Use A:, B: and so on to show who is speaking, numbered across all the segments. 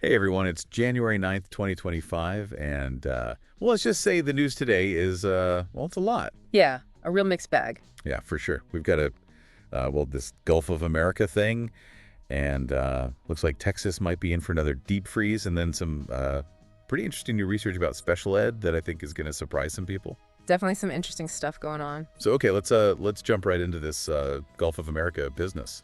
A: Hey everyone, it's January 9th, 2025, and well, let's just say the news today is, well, it's a lot.
B: Yeah, a real mixed bag.
A: Yeah, for sure. We've got this Gulf of America thing, and looks like Texas might be in for another deep freeze, and then some pretty interesting new research about special ed that I think is going to surprise some people.
B: Definitely some interesting stuff going on.
A: So, okay, let's jump right into this Gulf of America business.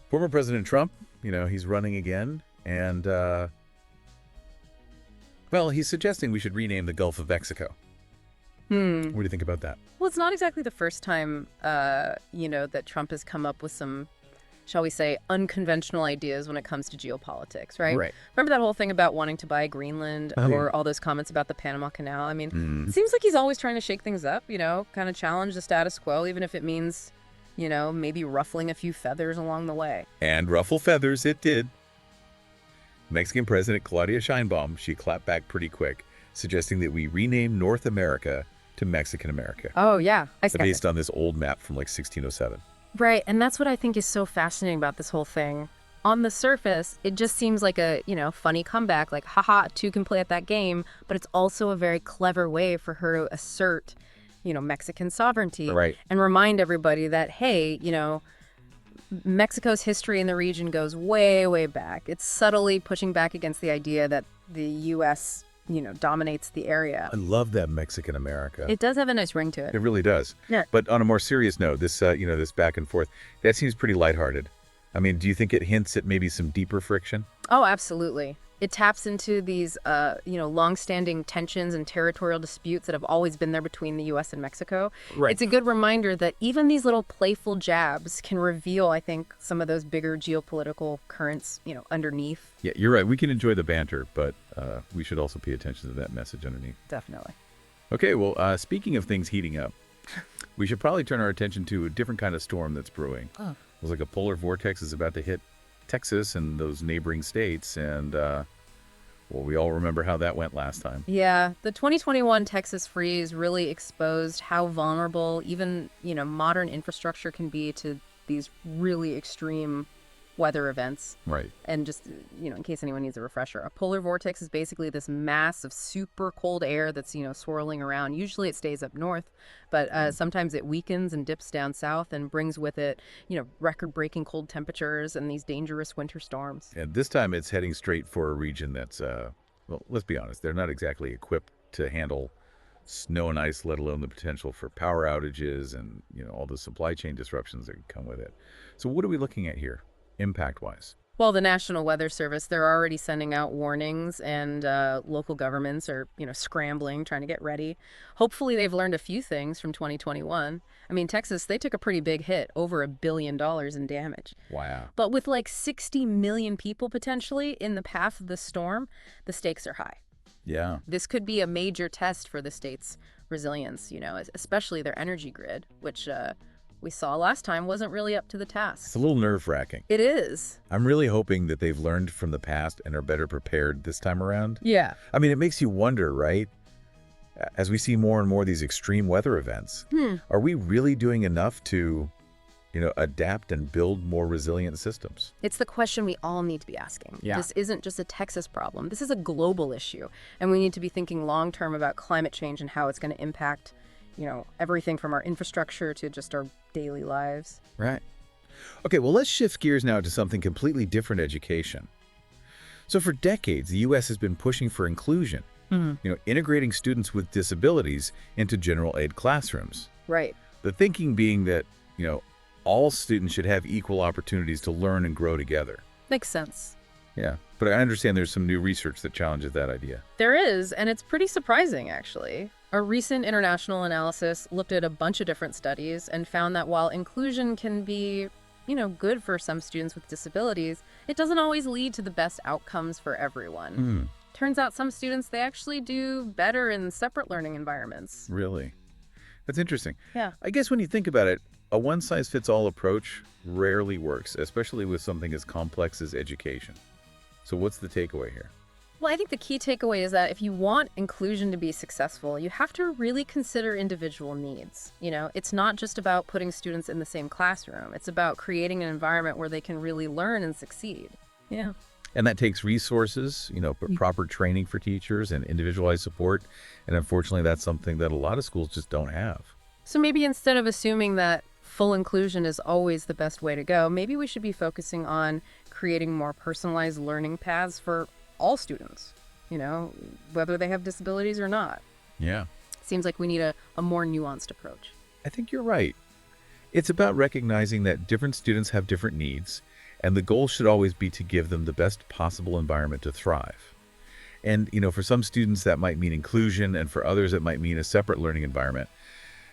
A: Former President Trump, he's running again. And, well, he's suggesting we should rename the Gulf of Mexico. What do you think about that?
B: Well, it's not exactly the first time, that Trump has come up with some, shall we say, unconventional ideas when it comes to geopolitics, right?
A: Right.
B: Remember that whole thing about wanting to buy Greenland or all those comments about the Panama Canal? I mean, it seems like he's always trying to shake things up, kind of challenge the status quo, even if it means, maybe ruffling a few feathers along the way.
A: And ruffle feathers it did. Mexican President Claudia Sheinbaum, she clapped back pretty quick, suggesting that we rename North America to Mexican America.
B: Oh, yeah.
A: Based on this old map from like 1607.
B: Right, and that's what I think is so fascinating about this whole thing. On the surface, it just seems like a, funny comeback, like, haha, two can play at that game, but it's also a very clever way for her to assert, Mexican sovereignty.
A: Right.
B: And remind everybody that, hey, Mexico's history in the region goes way, way back. It's subtly pushing back against the idea that the U.S., dominates the area.
A: I love that Mexican America.
B: It does have a nice ring to it.
A: It really does.
B: Yeah.
A: But on a more serious note, this, this back and forth, that seems pretty lighthearted. I mean, do you think it hints at maybe some deeper friction?
B: Oh, absolutely. It taps into these, long-standing tensions and territorial disputes that have always been there between the U.S. and Mexico.
A: Right.
B: It's a good reminder that even these little playful jabs can reveal, I think, some of those bigger geopolitical currents, underneath.
A: Yeah, you're right. We can enjoy the banter, but we should also pay attention to that message underneath.
B: Definitely.
A: Okay, well, speaking of things heating up, we should probably turn our attention to a different kind of storm that's brewing.
B: Oh.
A: It was like a polar vortex is about to hit Texas and those neighboring states, and well, we all remember how that went last time.
B: Yeah, the 2021 Texas freeze really exposed how vulnerable even, modern infrastructure can be to these really extreme weather events.
A: Right.
B: And just, in case anyone needs a refresher, a polar vortex is basically this mass of super cold air that's, swirling around. Usually it stays up north, but sometimes it weakens and dips down south and brings with it, record-breaking cold temperatures and these dangerous winter storms.
A: And this time it's heading straight for a region that's, well, let's be honest, they're not exactly equipped to handle snow and ice, let alone the potential for power outages and, all the supply chain disruptions that come with it. So what are we looking at here, impact-wise?
B: Well, the National Weather Service, they're already sending out warnings, and local governments are, scrambling, trying to get ready. Hopefully they've learned a few things from 2021. I mean, Texas, they took a pretty big hit, over $1 billion in damage.
A: Wow.
B: But with like 60 million people potentially in the path of the storm, the stakes are high.
A: Yeah.
B: This could be a major test for the state's resilience, especially their energy grid, which we saw last time wasn't really up to the task.
A: It's a little nerve-wracking.
B: It is.
A: I'm really hoping that they've learned from the past and are better prepared this time around.
B: Yeah.
A: I mean, it makes you wonder, right? As we see more and more of these extreme weather events, are we really doing enough to, adapt and build more resilient systems?
B: It's the question we all need to be asking.
A: Yeah.
B: This isn't just a Texas problem. This is a global issue. And we need to be thinking long-term about climate change and how it's going to impact, everything from our infrastructure to just our daily lives.
A: Right. Okay, well, let's shift gears now to something completely different: education. So for decades, the U.S. has been pushing for inclusion, integrating students with disabilities into general ed classrooms.
B: Right.
A: The thinking being that, all students should have equal opportunities to learn and grow together.
B: Makes sense.
A: Yeah, but I understand there's some new research that challenges that idea.
B: There is, and it's pretty surprising, actually. A recent international analysis looked at a bunch of different studies and found that while inclusion can be, good for some students with disabilities, it doesn't always lead to the best outcomes for everyone. Turns out some students, they actually do better in separate learning environments.
A: Really? That's interesting.
B: Yeah.
A: I guess when you think about it, a one-size-fits-all approach rarely works, especially with something as complex as education. So what's the takeaway here?
B: Well, I think the key takeaway is that if you want inclusion to be successful, you have to really consider individual needs. It's not just about putting students in the same classroom. It's about creating an environment where they can really learn and succeed. Yeah.
A: And that takes resources, proper training for teachers and individualized support. And unfortunately, that's something that a lot of schools just don't have.
B: So maybe instead of assuming that full inclusion is always the best way to go, maybe we should be focusing on creating more personalized learning paths for all students, whether they have disabilities or not.
A: Yeah,
B: Seems like we need a more nuanced approach.
A: I think you're right. It's about recognizing that different students have different needs, and the goal should always be to give them the best possible environment to thrive. And, for some students, that might mean inclusion, and for others, it might mean a separate learning environment.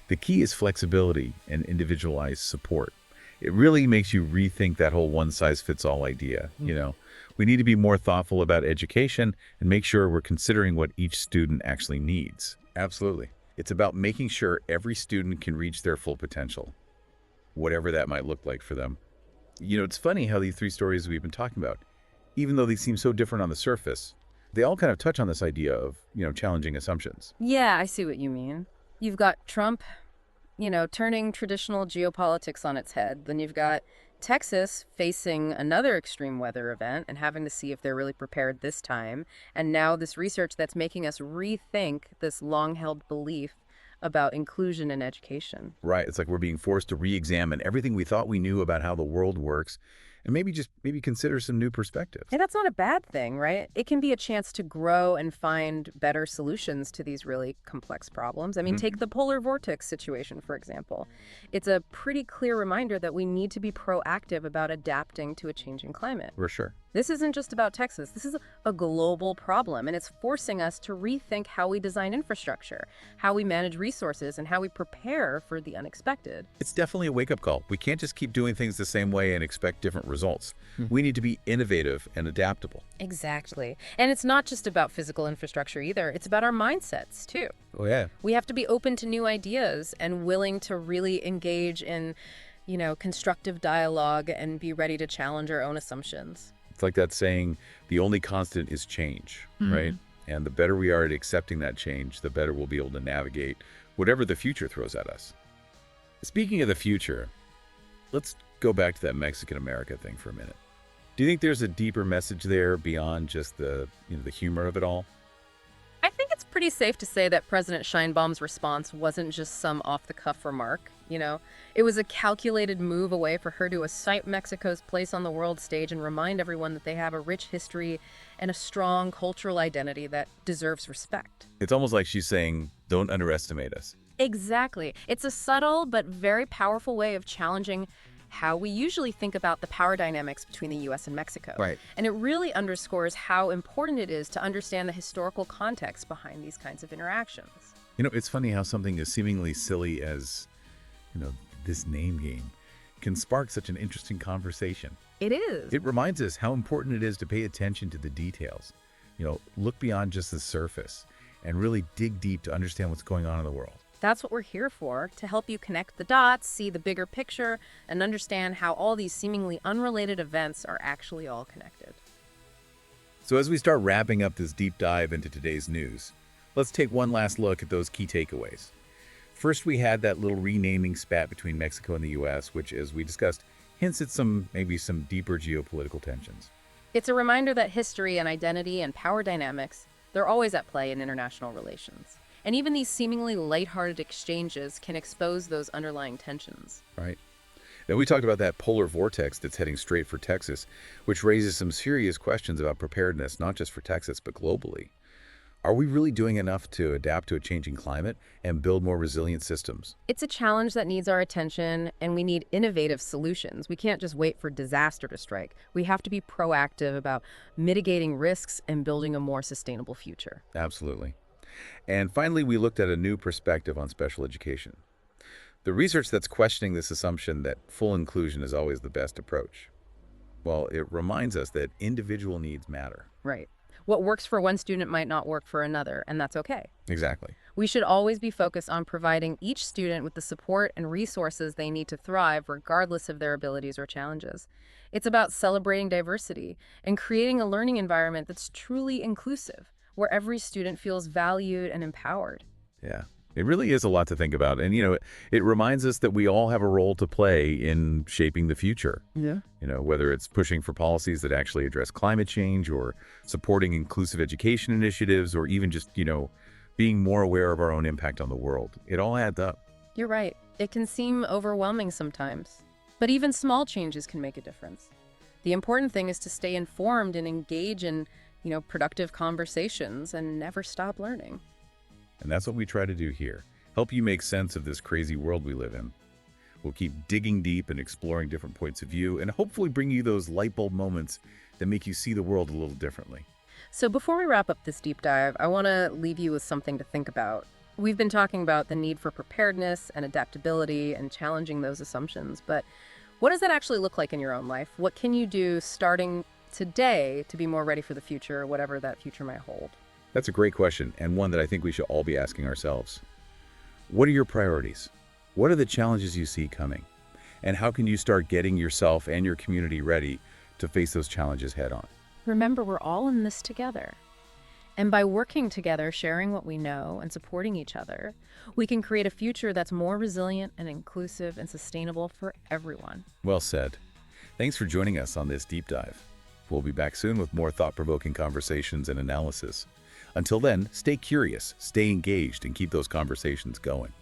A: The key is flexibility and individualized support. It really makes you rethink that whole one-size-fits-all idea. We need to be more thoughtful about education and make sure we're considering what each student actually needs. Absolutely. It's about making sure every student can reach their full potential, whatever that might look like for them. It's funny how these three stories we've been talking about, even though they seem so different on the surface, they all kind of touch on this idea of, challenging assumptions.
B: Yeah, I see what you mean. You've got Trump, turning traditional geopolitics on its head. Then you've got Texas facing another extreme weather event and having to see if they're really prepared this time. And now this research that's making us rethink this long-held belief about inclusion in education.
A: Right. It's like we're being forced to re-examine everything we thought we knew about how the world works and maybe consider some new perspectives.
B: And that's not a bad thing, right? It can be a chance to grow and find better solutions to these really complex problems. I mean, take the polar vortex situation, for example. It's a pretty clear reminder that we need to be proactive about adapting to a changing climate.
A: For sure.
B: This isn't just about Texas. This is a global problem, and it's forcing us to rethink how we design infrastructure, how we manage resources, and how we prepare for the unexpected.
A: It's definitely a wake-up call. We can't just keep doing things the same way and expect different results. We need to be innovative and adaptable.
B: Exactly. And it's not just about physical infrastructure either. It's about our mindsets, too.
A: Oh, yeah.
B: We have to be open to new ideas and willing to really engage in, constructive dialogue and be ready to challenge our own assumptions.
A: It's like that saying, the only constant is change, right? And the better we are at accepting that change, the better we'll be able to navigate whatever the future throws at us. Speaking of the future, let's go back to that Mexican-America thing for a minute. Do you think there's a deeper message there beyond just the humor of it all?
B: I think it's pretty safe to say that President Sheinbaum's response wasn't just some off-the-cuff remark. It was a calculated move away for her to cite Mexico's place on the world stage and remind everyone that they have a rich history and a strong cultural identity that deserves respect.
A: It's almost like she's saying, don't underestimate us.
B: Exactly. It's a subtle but very powerful way of challenging how we usually think about the power dynamics between the U.S. and Mexico.
A: Right.
B: And it really underscores how important it is to understand the historical context behind these kinds of interactions.
A: It's funny how something as seemingly silly as, this name game can spark such an interesting conversation.
B: It is.
A: It reminds us how important it is to pay attention to the details. Look beyond just the surface and really dig deep to understand what's going on in the world.
B: That's what we're here for, to help you connect the dots, see the bigger picture, and understand how all these seemingly unrelated events are actually all connected.
A: So as we start wrapping up this deep dive into today's news, let's take one last look at those key takeaways. First, we had that little renaming spat between Mexico and the U.S., which, as we discussed, hints at maybe some deeper geopolitical tensions.
B: It's a reminder that history and identity and power dynamics, they're always at play in international relations. And even these seemingly lighthearted exchanges can expose those underlying tensions.
A: Right. Then we talked about that polar vortex that's heading straight for Texas, which raises some serious questions about preparedness, not just for Texas, but globally. Are we really doing enough to adapt to a changing climate and build more resilient systems?
B: It's a challenge that needs our attention, and we need innovative solutions. We can't just wait for disaster to strike. We have to be proactive about mitigating risks and building a more sustainable future.
A: Absolutely. And finally, we looked at a new perspective on special education. The research that's questioning this assumption that full inclusion is always the best approach. Well, it reminds us that individual needs matter.
B: Right. What works for one student might not work for another, and that's okay.
A: Exactly.
B: We should always be focused on providing each student with the support and resources they need to thrive, regardless of their abilities or challenges. It's about celebrating diversity and creating a learning environment that's truly inclusive, where every student feels valued and empowered.
A: Yeah. It really is a lot to think about. And, it reminds us that we all have a role to play in shaping the future.
B: Yeah.
A: Whether it's pushing for policies that actually address climate change or supporting inclusive education initiatives or even just, being more aware of our own impact on the world. It all adds up.
B: You're right. It can seem overwhelming sometimes, but even small changes can make a difference. The important thing is to stay informed and engage in, productive conversations and never stop learning.
A: And that's what we try to do here. Help you make sense of this crazy world we live in. We'll keep digging deep and exploring different points of view and hopefully bring you those light bulb moments that make you see the world a little differently.
B: So before we wrap up this deep dive, I want to leave you with something to think about. We've been talking about the need for preparedness and adaptability and challenging those assumptions, but what does that actually look like in your own life? What can you do starting today to be more ready for the future, whatever that future might hold?
A: That's a great question, and one that I think we should all be asking ourselves. What are your priorities? What are the challenges you see coming? And how can you start getting yourself and your community ready to face those challenges head on?
B: Remember, we're all in this together. And by working together, sharing what we know, and supporting each other, we can create a future that's more resilient and inclusive and sustainable for everyone.
A: Well said. Thanks for joining us on this deep dive. We'll be back soon with more thought-provoking conversations and analysis. Until then, stay curious, stay engaged, and keep those conversations going.